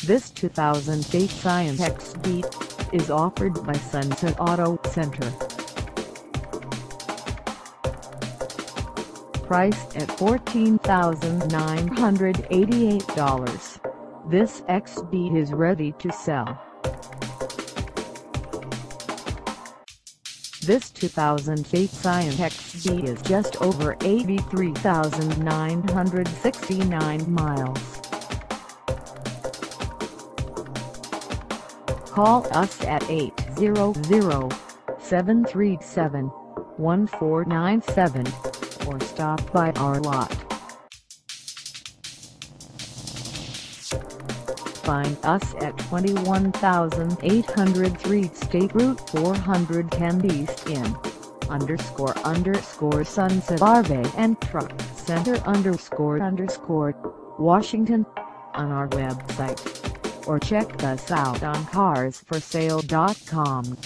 This 2008 Scion XB is offered by Sunset Auto Center. Priced at $14,988, this XB is ready to sell. This 2008 Scion XB is just over 83,969 miles. Call us at 800-737-1497 or stop by our lot. Find us at 21,803 State Route 410 East in __ Sunset RV&TRUCK Center _ Washington on our website, or check us out on carsforsale.com.